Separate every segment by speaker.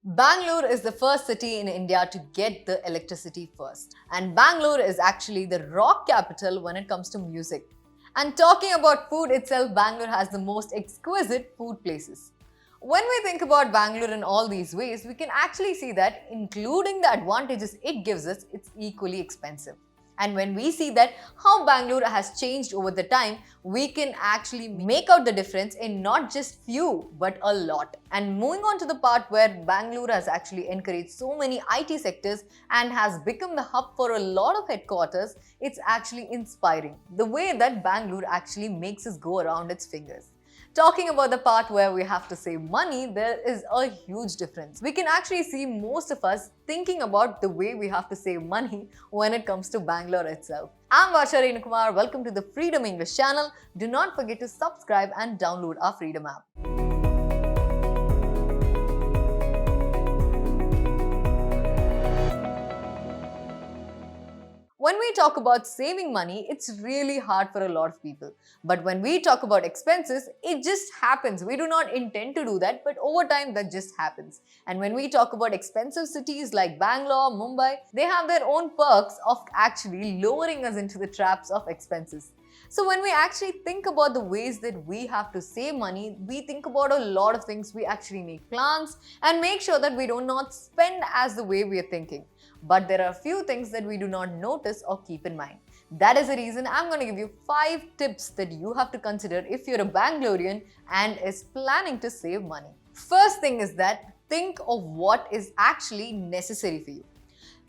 Speaker 1: Bangalore is the first city in India to get the electricity first. And Bangalore is actually the rock capital when it comes to music. And talking about food itself, Bangalore has the most exquisite food places. When we think about Bangalore in all these ways, we can actually see that including the advantages it gives us, it's equally expensive. And when we see that how Bangalore has changed over the time, we can actually make out the difference in not just few, but a lot. And moving on to the part where Bangalore has actually encouraged so many IT sectors and has become the hub for a lot of headquarters, it's actually inspiring. The way that Bangalore actually makes us go around its fingers. Talking about the part where we have to save money, there is a huge difference. We can actually see most of us thinking about the way we have to save money when it comes to Bangalore itself. I'm Varsha. Welcome to the Freedom English channel. Do not forget to subscribe and download our Freedom app. When we talk about saving money, it's really hard for a lot of people. But when we talk about expenses, it just happens. We do not intend to do that, but over time that just happens. And when we talk about expensive cities like Bangalore, Mumbai, they have their own perks of actually lowering us into the traps of expenses. So when we actually think about the ways that we have to save money, we think about a lot of things. We actually make plans and make sure that we do not spend as the way we are thinking. But there are a few things that we do not notice or keep in mind. That is the reason I'm going to give you 5 tips that you have to consider if you're a Bangalorean and is planning to save money. First thing is that think of what is actually necessary for you.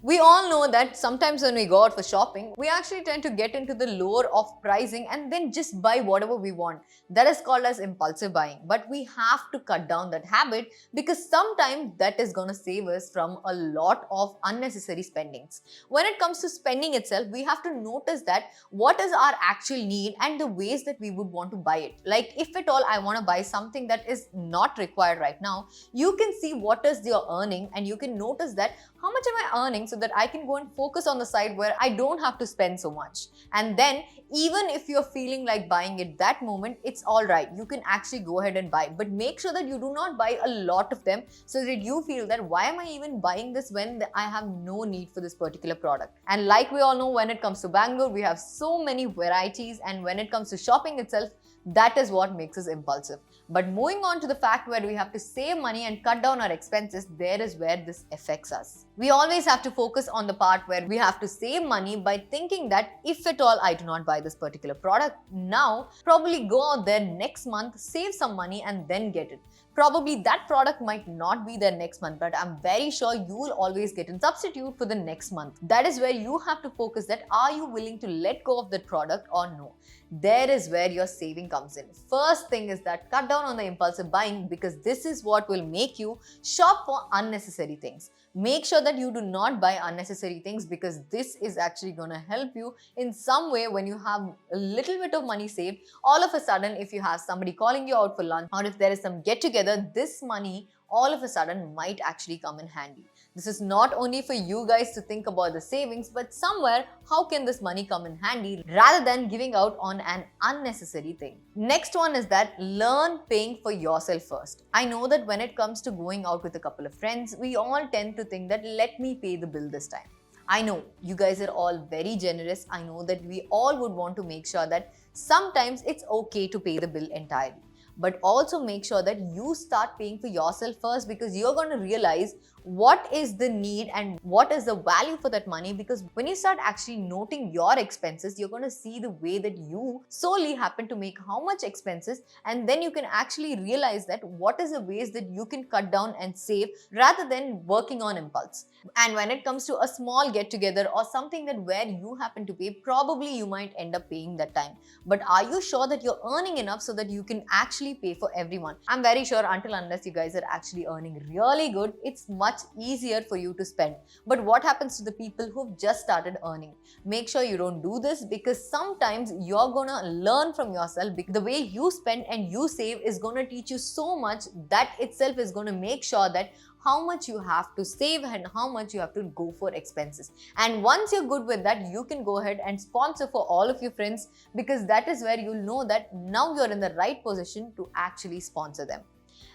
Speaker 1: We all know that sometimes when we go out for shopping, we actually tend to get into the lure of pricing and then just buy whatever we want. That is called as impulsive buying. But we have to cut down that habit because sometimes that is going to save us from a lot of unnecessary spendings. When it comes to spending itself, we have to notice that what is our actual need and the ways that we would want to buy it. Like if at all I want to buy something that is not required right now, you can see what is your earning and you can notice that how much am I earning so that I can go and focus on the side where I don't have to spend so much. And then even if you're feeling like buying it that moment, it's alright. You can actually go ahead and buy. But make sure that you do not buy a lot of them so that you feel that why am I even buying this when I have no need for this particular product. And like we all know, when it comes to Bangalore, we have so many varieties, and when it comes to shopping itself, that is what makes us impulsive. But moving on to the fact where we have to save money and cut down our expenses, there is where this affects us. We always have to focus on the part where we have to save money by thinking that if at all I do not buy this particular product now, probably go out there next month, save some money and then get it. Probably that product might not be there next month, but I'm very sure you will always get a substitute for the next month. That is where you have to focus that are you willing to let go of that product or no. There is where your saving comes in. First thing is that cut down on the impulsive buying because this is what will make you shop for unnecessary things. Make sure that you do not buy unnecessary things because this is actually going to help you in some way when you have a little bit of money saved. All of a sudden, if you have somebody calling you out for lunch or if there is some get together, this money all of a sudden might actually come in handy. This is not only for you guys to think about the savings, but somewhere how can this money come in handy rather than giving out on an unnecessary thing. Next one is that learn paying for yourself first. I know that when it comes to going out with a couple of friends, we all tend to think that let me pay the bill this time. I know you guys are all very generous. I know that we all would want to make sure that sometimes it's okay to pay the bill entirely. But also make sure that you start paying for yourself first because you're going to realize what is the need and what is the value for that money, because when you start actually noting your expenses, you're going to see the way that you solely happen to make how much expenses, and then you can actually realize that what is the ways that you can cut down and save rather than working on impulse. And when it comes to a small get together or something that where you happen to pay, probably you might end up paying that time. But are you sure that you're earning enough so that you can actually pay for everyone? I'm very sure until unless you guys are actually earning really good, it's much easier for you to spend. But what happens to the people who've just started earning? Make sure you don't do this because sometimes you're gonna learn from yourself. The way you spend and you save is gonna teach you so much that itself is gonna make sure that how much you have to save and how much you have to go for expenses. And once you're good with that, you can go ahead and sponsor for all of your friends because that is where you'll know that now you're in the right position to actually sponsor them.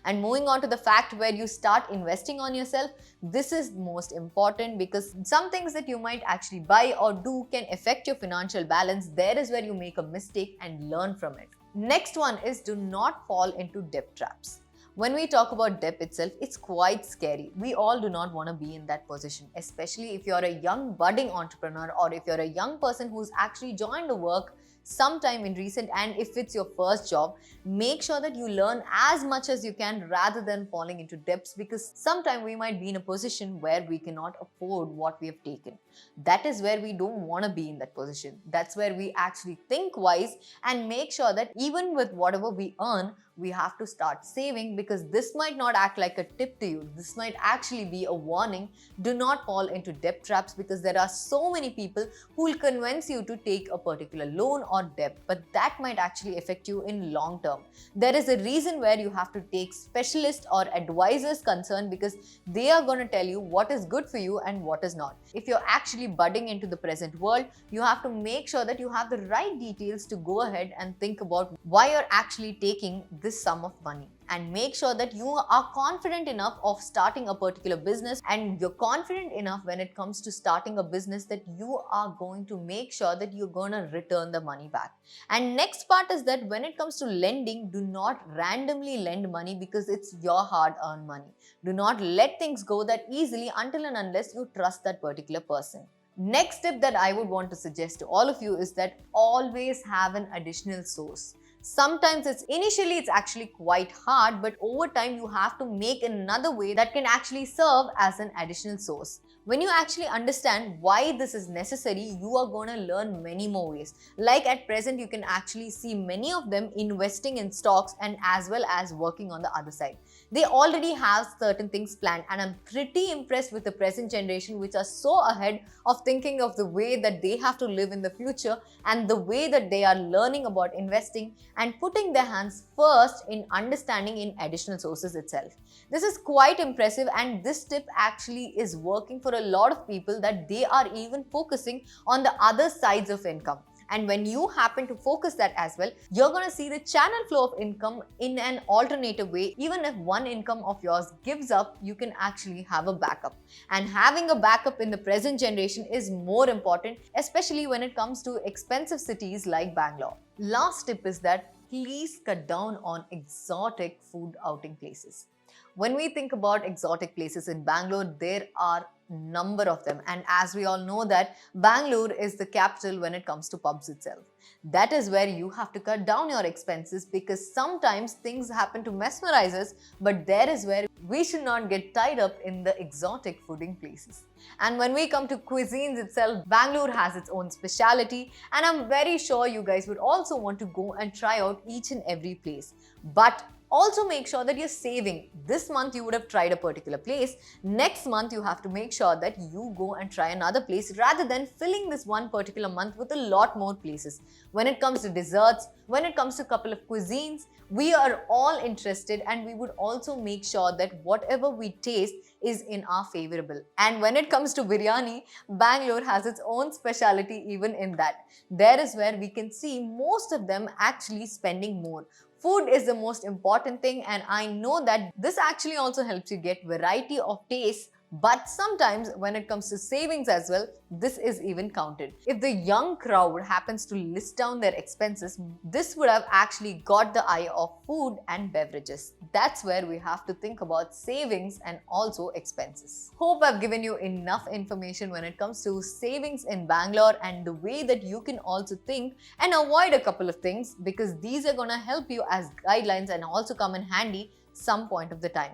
Speaker 1: And moving on to the fact where you start investing on yourself, this is most important because some things that you might actually buy or do can affect your financial balance. There is where you make a mistake and learn from it. Next one is do not fall into debt traps. When we talk about debt itself, it's quite scary. We all do not want to be in that position, especially if you're a young budding entrepreneur or if you're a young person who's actually joined the work sometime in recent, and if it's your first job, make sure that you learn as much as you can rather than falling into debts, because sometime we might be in a position where we cannot afford what we have taken. That is where we don't want to be in that position. That's where we actually think wise and make sure that even with whatever we earn, we have to start saving, because this might not act like a tip to you. This might actually be a warning. Do not fall into debt traps, because there are so many people who will convince you to take a particular loan or debt, but that might actually affect you in long term. There is a reason where you have to take specialist or advisors concern, because they are going to tell you what is good for you and what is not. If you're actually budding into the present world, you have to make sure that you have the right details to go ahead and think about why you're actually taking this sum of money, and make sure that you are confident enough of starting a particular business, and you're confident enough when it comes to starting a business that you are going to make sure that you're going to return the money back. And next part is that when it comes to lending, do not randomly lend money, because it's your hard-earned money. Do not let things go that easily until and unless you trust that particular person. Next tip that I would want to suggest to all of you is that always have an additional source. Sometimes it's actually quite hard, but over time you have to make another way that can actually serve as an additional source. When you actually understand why this is necessary, you are going to learn many more ways. Like at present, you can actually see many of them investing in stocks and as well as working on the other side. They already have certain things planned, and I'm pretty impressed with the present generation, which are so ahead of thinking of the way that they have to live in the future and the way that they are learning about investing and putting their hands first in understanding in additional sources itself. This is quite impressive, and this tip actually is working for a lot of people, that they are even focusing on the other sides of income. And when you happen to focus that as well, you're going to see the channel flow of income in an alternative way. Even if one income of yours gives up, you can actually have a backup. And having a backup in the present generation is more important, especially when it comes to expensive cities like Bangalore. Last tip is that please cut down on exotic food outing places. When we think about exotic places in Bangalore, there are number of them, and as we all know that Bangalore is the capital when it comes to pubs itself. That is where you have to cut down your expenses, because sometimes things happen to mesmerize us, but there is where we should not get tied up in the exotic fooding places. And when we come to cuisines itself, Bangalore has its own speciality, and I'm very sure you guys would also want to go and try out each and every place. But also make sure that you're saving. This month you would have tried a particular place. Next month you have to make sure that you go and try another place, rather than filling this one particular month with a lot more places. When it comes to desserts, when it comes to a couple of cuisines, we are all interested, and we would also make sure that whatever we taste is in our favorable. And when it comes to biryani, Bangalore has its own speciality even in that. There is where we can see most of them actually spending more. Food is the most important thing, and I know that this actually also helps you get variety of taste. But sometimes when it comes to savings as well, this is even counted. If the young crowd happens to list down their expenses, this would have actually got the eye of food and beverages. That's where we have to think about savings and also expenses. Hope I've given you enough information when it comes to savings in Bangalore and the way that you can also think and avoid a couple of things, because these are going to help you as guidelines and also come in handy some point of the time.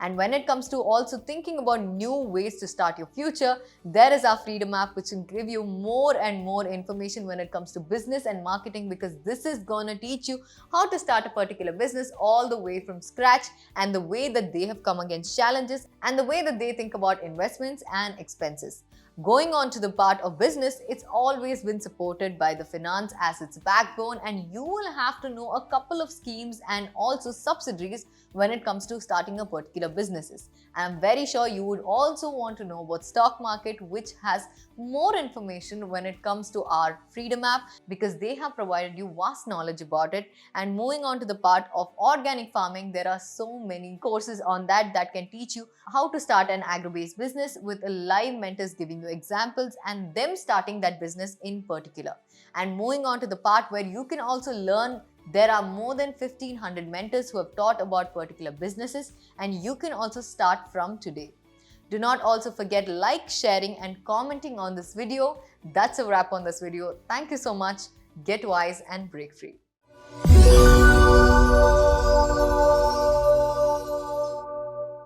Speaker 1: And when it comes to also thinking about new ways to start your future, there is our Freedom app, which will give you more and more information when it comes to business and marketing, because this is going to teach you how to start a particular business all the way from scratch, and the way that they have come against challenges and the way that they think about investments and expenses. Going on to the part of business, it's always been supported by the finance as its backbone, and you will have to know a couple of schemes and also subsidiaries when it comes to starting a particular businesses. And I'm very sure you would also want to know about stock market, which has more information when it comes to our Freedom app, because they have provided you vast knowledge about it. And moving on to the part of organic farming, there are so many courses on that can teach you how to start an agro-based business with a live mentors giving you examples and them starting that business in particular. And moving on to the part where you can also learn, there are more than 1500 mentors who have taught about particular businesses, and you can also start from today. Do not also forget sharing and commenting on this video. That's a wrap on this video. Thank you so much. Get wise and break free.